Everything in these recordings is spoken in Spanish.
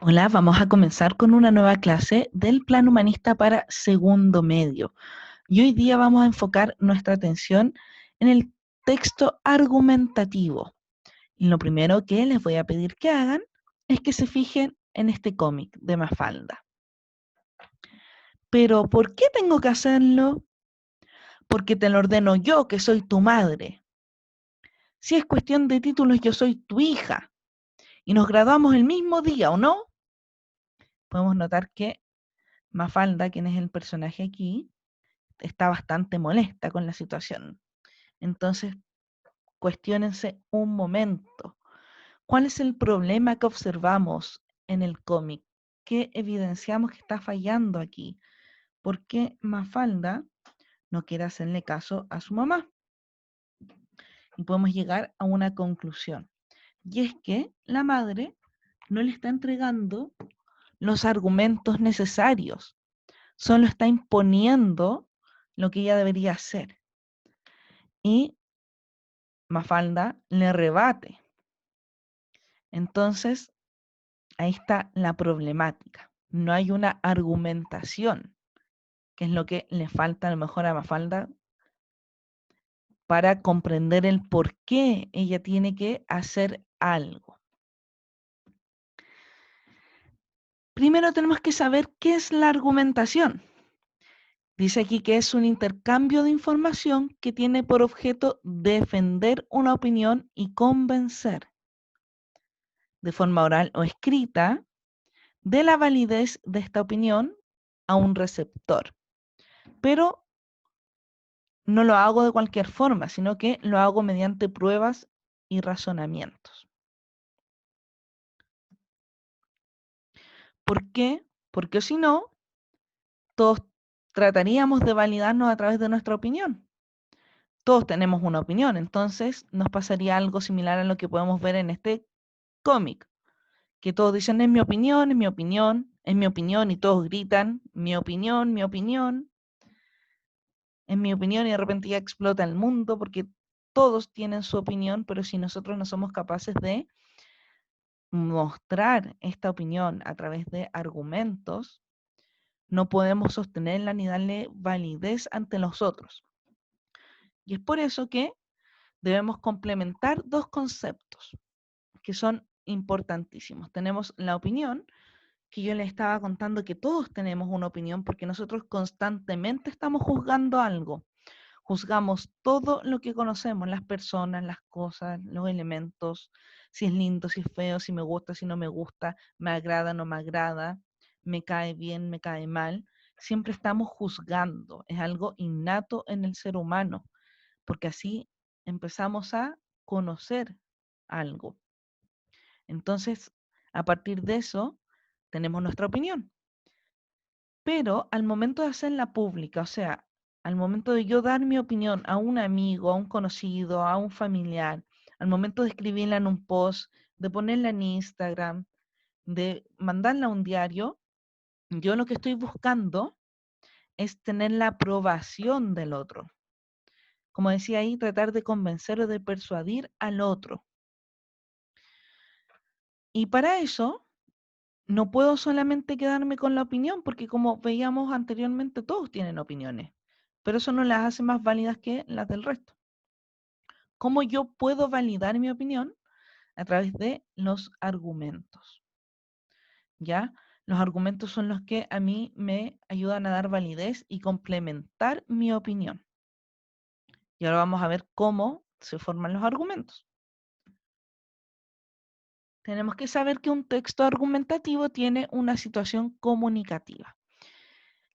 Hola, vamos a comenzar con una nueva clase del Plan Humanista para segundo medio. Y hoy día vamos a enfocar nuestra atención en el texto argumentativo. Y lo primero que les voy a pedir que hagan es que se fijen en este cómic de Mafalda. Pero ¿por qué tengo que hacerlo? Porque te lo ordeno yo, que soy tu madre. Si es cuestión de títulos, yo soy tu hija. Y nos graduamos el mismo día, ¿o no? Podemos notar que Mafalda, quien es el personaje aquí, está bastante molesta con la situación. Entonces, cuestiónense un momento. ¿Cuál es el problema que observamos en el cómic? ¿Qué evidenciamos que está fallando aquí? ¿Por qué Mafalda no quiere hacerle caso a su mamá? Y podemos llegar a una conclusión. Y es que la madre no le está entregando los argumentos necesarios, solo está imponiendo lo que ella debería hacer. Y Mafalda le rebate. Entonces, ahí está la problemática. No hay una argumentación, que es lo que le falta a lo mejor a Mafalda para comprender el por qué ella tiene que hacer algo. Primero tenemos que saber qué es la argumentación. Dice aquí que es un intercambio de información que tiene por objeto defender una opinión y convencer, de forma oral o escrita, de la validez de esta opinión a un receptor. Pero no lo hago de cualquier forma, sino que lo hago mediante pruebas y razonamientos. ¿Por qué? Porque si no, todos trataríamos de validarnos a través de nuestra opinión. Todos tenemos una opinión, entonces nos pasaría algo similar a lo que podemos ver en este cómic, que todos dicen es mi opinión, es mi opinión, es mi opinión y todos gritan mi opinión, mi opinión, es mi opinión y de repente ya explota el mundo porque todos tienen su opinión, pero si nosotros no somos capaces de mostrar esta opinión a través de argumentos, no podemos sostenerla ni darle validez ante los otros. Y es por eso que debemos complementar dos conceptos que son importantísimos. Tenemos la opinión, que yo les estaba contando que todos tenemos una opinión porque nosotros constantemente estamos juzgando algo. Juzgamos todo lo que conocemos, las personas, las cosas, los elementos, si es lindo, si es feo, si me gusta, si no me gusta, me agrada, no me agrada, me cae bien, me cae mal. Siempre estamos juzgando, es algo innato en el ser humano, porque así empezamos a conocer algo. Entonces, a partir de eso, tenemos nuestra opinión. Pero al momento de hacerla pública, o sea, al momento de yo dar mi opinión a un amigo, a un conocido, a un familiar, al momento de escribirla en un post, de ponerla en Instagram, de mandarla a un diario, yo lo que estoy buscando es tener la aprobación del otro. Como decía ahí, tratar de convencer o de persuadir al otro. Y para eso no puedo solamente quedarme con la opinión, porque como veíamos anteriormente, todos tienen opiniones, pero eso no las hace más válidas que las del resto. ¿Cómo yo puedo validar mi opinión? A través de los argumentos, ¿ya? Los argumentos son los que a mí me ayudan a dar validez y complementar mi opinión. Y ahora vamos a ver cómo se forman los argumentos. Tenemos que saber que un texto argumentativo tiene una situación comunicativa.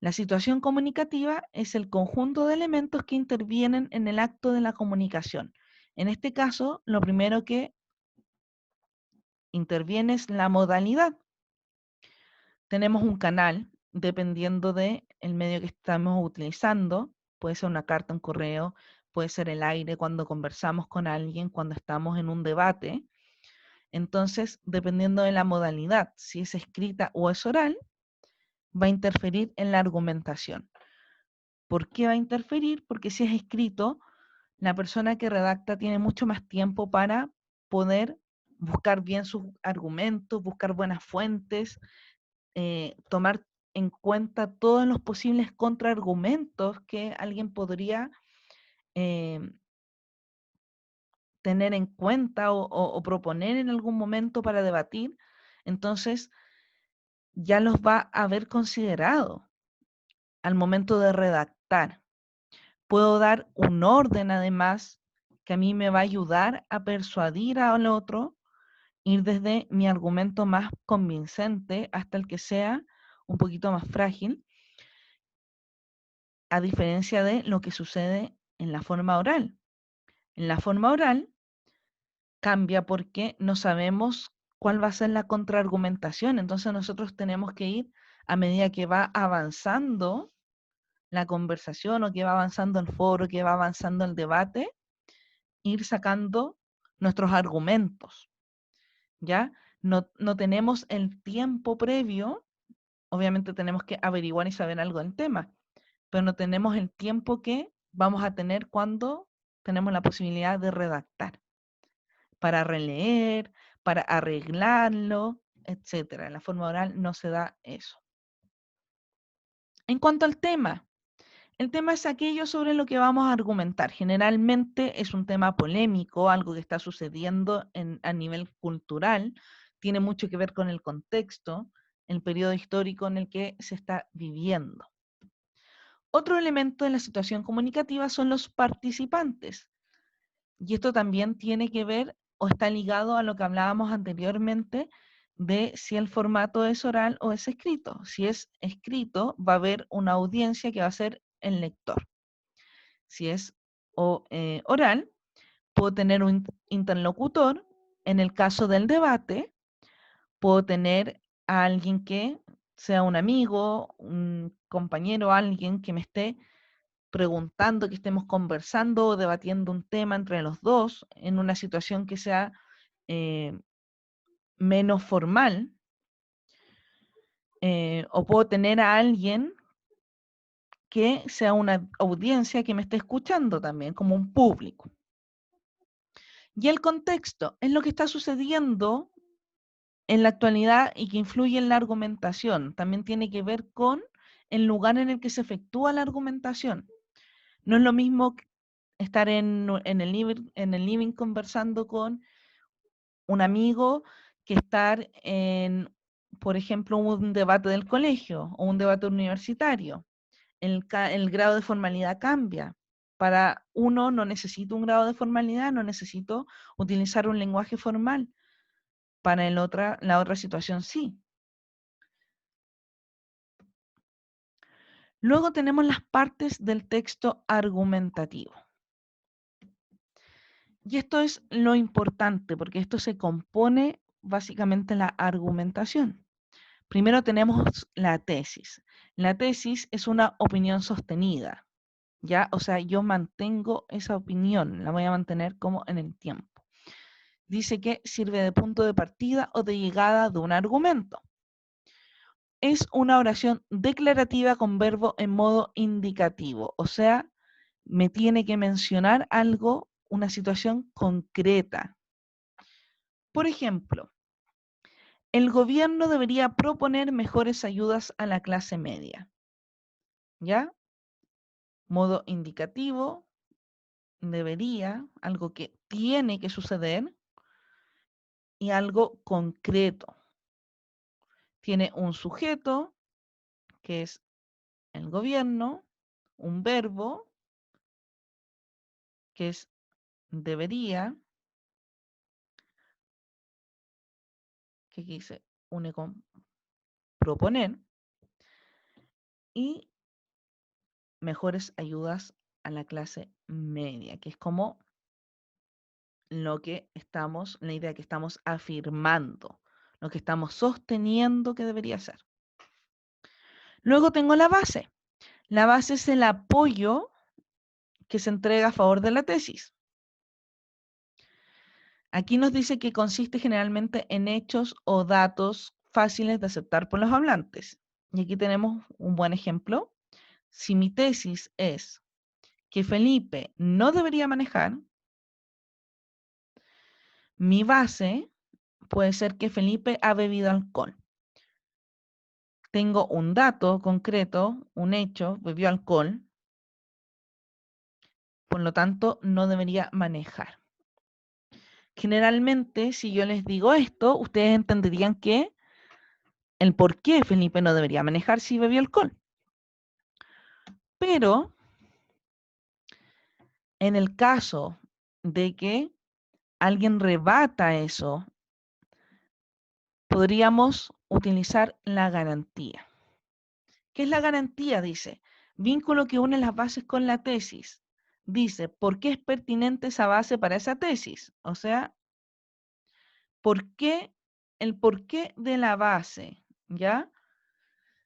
La situación comunicativa es el conjunto de elementos que intervienen en el acto de la comunicación. En este caso, lo primero que interviene es la modalidad. Tenemos un canal, dependiendo del medio que estamos utilizando. Puede ser una carta, un correo, puede ser el aire cuando conversamos con alguien, cuando estamos en un debate. Entonces, dependiendo de la modalidad, si es escrita o es oral, va a interferir en la argumentación. ¿Por qué va a interferir? Porque si es escrito, la persona que redacta tiene mucho más tiempo para poder buscar bien sus argumentos, buscar buenas fuentes, tomar en cuenta todos los posibles contraargumentos que alguien podría eh, tener en cuenta o proponer en algún momento para debatir, entonces ya los va a haber considerado al momento de redactar. Puedo dar un orden además que a mí me va a ayudar a persuadir al otro, ir desde mi argumento más convincente hasta el que sea un poquito más frágil, a diferencia de lo que sucede en la forma oral. En la forma oral cambia porque no sabemos cuál va a ser la contraargumentación, entonces nosotros tenemos que ir a medida que va avanzando la conversación o que va avanzando el foro, que va avanzando el debate, ir sacando nuestros argumentos, ¿ya? No tenemos el tiempo previo, obviamente tenemos que averiguar y saber algo del tema, pero no tenemos el tiempo que vamos a tener cuando tenemos la posibilidad de redactar, para releer, para arreglarlo, etcétera. En la forma oral no se da eso. En cuanto al tema, el tema es aquello sobre lo que vamos a argumentar. Generalmente es un tema polémico, algo que está sucediendo a nivel cultural, tiene mucho que ver con el contexto, el periodo histórico en el que se está viviendo. Otro elemento de la situación comunicativa son los participantes. Y esto también tiene que ver o está ligado a lo que hablábamos anteriormente de si el formato es oral o es escrito. Si es escrito, va a haber una audiencia que va a ser el lector. Si es oral, puedo tener un interlocutor. En el caso del debate, puedo tener a alguien que sea un amigo, un compañero, alguien que me esté preguntando, que estemos conversando o debatiendo un tema entre los dos en una situación que sea eh, menos formal. O puedo tener a alguien que sea una audiencia que me esté escuchando también, como un público. Y el contexto es lo que está sucediendo en la actualidad y que influye en la argumentación. También tiene que ver con el lugar en el que se efectúa la argumentación. No es lo mismo estar en el living conversando con un amigo que estar en, por ejemplo, un debate del colegio o un debate universitario. El grado de formalidad cambia. Para uno no necesito un grado de formalidad, no necesito utilizar un lenguaje formal. Para la otra situación sí. Luego tenemos las partes del texto argumentativo. Y esto es lo importante, porque esto se compone básicamente la argumentación. Primero tenemos la tesis. La tesis es una opinión sostenida, ¿ya? O sea, yo mantengo esa opinión, la voy a mantener como en el tiempo. Dice que sirve de punto de partida o de llegada de un argumento. Es una oración declarativa con verbo en modo indicativo, o sea, me tiene que mencionar algo, una situación concreta. Por ejemplo, el gobierno debería proponer mejores ayudas a la clase media. ¿Ya? Modo indicativo, debería, algo que tiene que suceder y algo concreto. Tiene un sujeto, que es el gobierno, un verbo, que es debería, que aquí se une con proponer, y mejores ayudas a la clase media, que es como la idea que estamos afirmando, lo que estamos sosteniendo que debería ser. Luego tengo la base. La base es el apoyo que se entrega a favor de la tesis. Aquí nos dice que consiste generalmente en hechos o datos fáciles de aceptar por los hablantes. Y aquí tenemos un buen ejemplo. Si mi tesis es que Felipe no debería manejar, mi base puede ser que Felipe ha bebido alcohol. Tengo un dato concreto, un hecho, bebió alcohol, por lo tanto no debería manejar. Generalmente, si yo les digo esto, ustedes entenderían que el por qué Felipe no debería manejar si bebió alcohol. Pero en el caso de que alguien rebata eso, podríamos utilizar la garantía. ¿Qué es la garantía? Dice, vínculo que une las bases con la tesis. Dice, ¿por qué es pertinente esa base para esa tesis? O sea, el porqué de la base, ¿ya?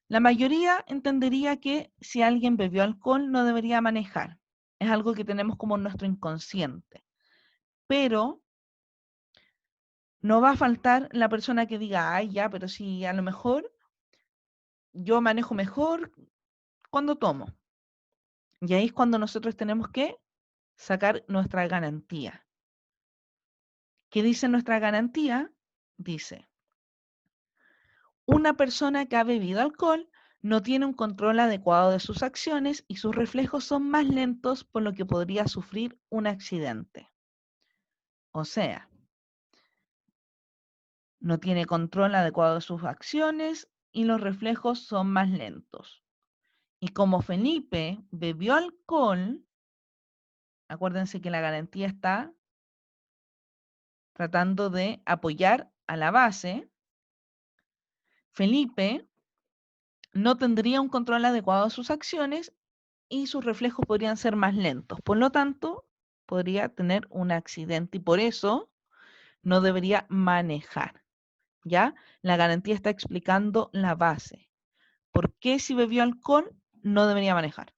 La mayoría entendería que si alguien bebió alcohol no debería manejar. Es algo que tenemos como en nuestro inconsciente. Pero no va a faltar la persona que diga, ay, ya, pero si a lo mejor yo manejo mejor cuando tomo. Y ahí es cuando nosotros tenemos que sacar nuestra garantía. ¿Qué dice nuestra garantía? Dice, una persona que ha bebido alcohol no tiene un control adecuado de sus acciones y sus reflejos son más lentos, por lo que podría sufrir un accidente. O sea, no tiene control adecuado de sus acciones y los reflejos son más lentos. Y como Felipe bebió alcohol, acuérdense que la garantía está tratando de apoyar a la base, Felipe no tendría un control adecuado de sus acciones y sus reflejos podrían ser más lentos. Por lo tanto, podría tener un accidente y por eso no debería manejar. ¿Ya? La garantía está explicando la base. ¿Por qué si bebió alcohol no debería manejar?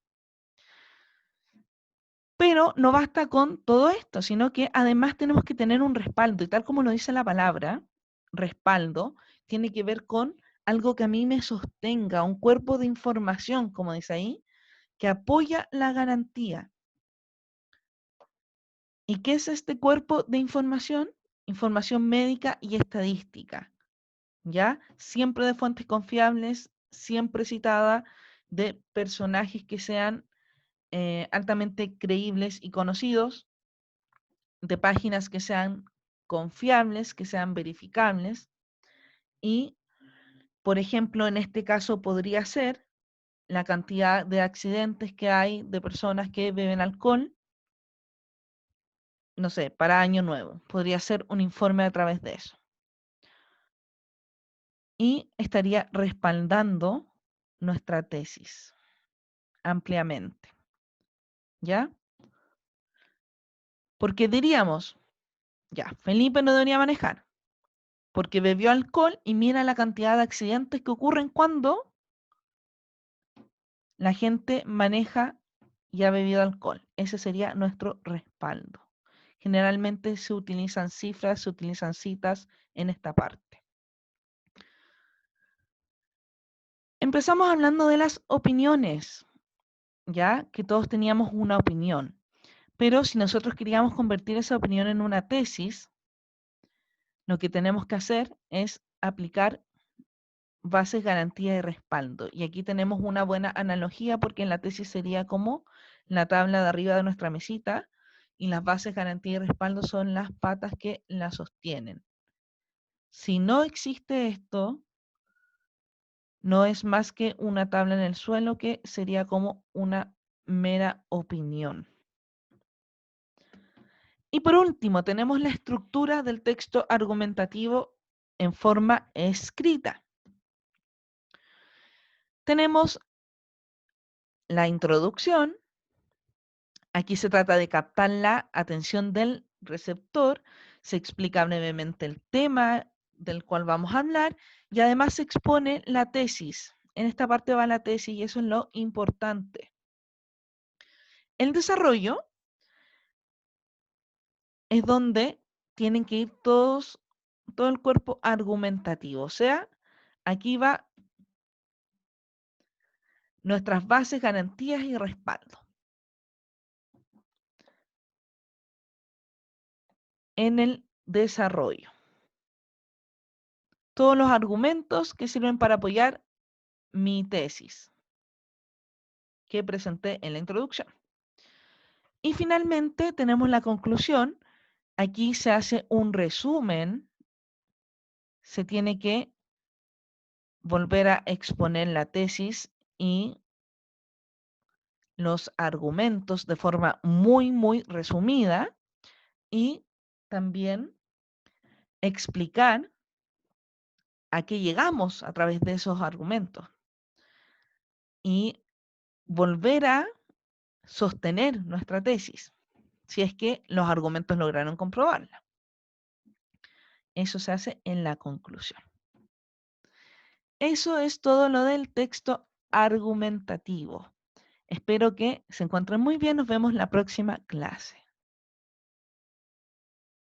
Pero no basta con todo esto, sino que además tenemos que tener un respaldo. Y tal como lo dice la palabra, respaldo, tiene que ver con algo que a mí me sostenga, un cuerpo de información, como dice ahí, que apoya la garantía. ¿Y qué es este cuerpo de información? Información médica y estadística, ¿ya? Siempre de fuentes confiables, siempre citada de personajes que sean altamente creíbles y conocidos, de páginas que sean confiables, que sean verificables. Y, por ejemplo, en este caso podría ser la cantidad de accidentes que hay de personas que beben alcohol, no sé, para Año Nuevo. Podría ser un informe a través de eso. Y estaría respaldando nuestra tesis ampliamente. ¿Ya? Porque diríamos, ya, Felipe no debería manejar, porque bebió alcohol y mira la cantidad de accidentes que ocurren cuando la gente maneja y ha bebido alcohol. Ese sería nuestro respaldo. Generalmente se utilizan cifras, se utilizan citas en esta parte. Empezamos hablando de las opiniones, ya que todos teníamos una opinión. Pero si nosotros queríamos convertir esa opinión en una tesis, lo que tenemos que hacer es aplicar bases, garantía y respaldo. Y aquí tenemos una buena analogía porque en la tesis sería como la tabla de arriba de nuestra mesita y las bases, garantía y respaldo son las patas que la sostienen. Si no existe esto, no es más que una tabla en el suelo que sería como una mera opinión. Y por último, tenemos la estructura del texto argumentativo en forma escrita. Tenemos la introducción. Aquí se trata de captar la atención del receptor. Se explica brevemente el tema del cual vamos a hablar y además se expone la tesis. En esta parte va la tesis y eso es lo importante. El desarrollo es donde tienen que ir todo el cuerpo argumentativo. O sea, aquí va nuestras bases, garantías y respaldo. En el desarrollo. todos los argumentos que sirven para apoyar mi tesis que presenté en la introducción. Y finalmente tenemos la conclusión. Aquí se hace un resumen. Se tiene que volver a exponer la tesis y los argumentos de forma muy resumida y también explicar a qué llegamos a través de esos argumentos y volver a sostener nuestra tesis, si es que los argumentos lograron comprobarla. Eso se hace en la conclusión. Eso es todo lo del texto argumentativo. Espero que se encuentren muy bien. Nos vemos la próxima clase.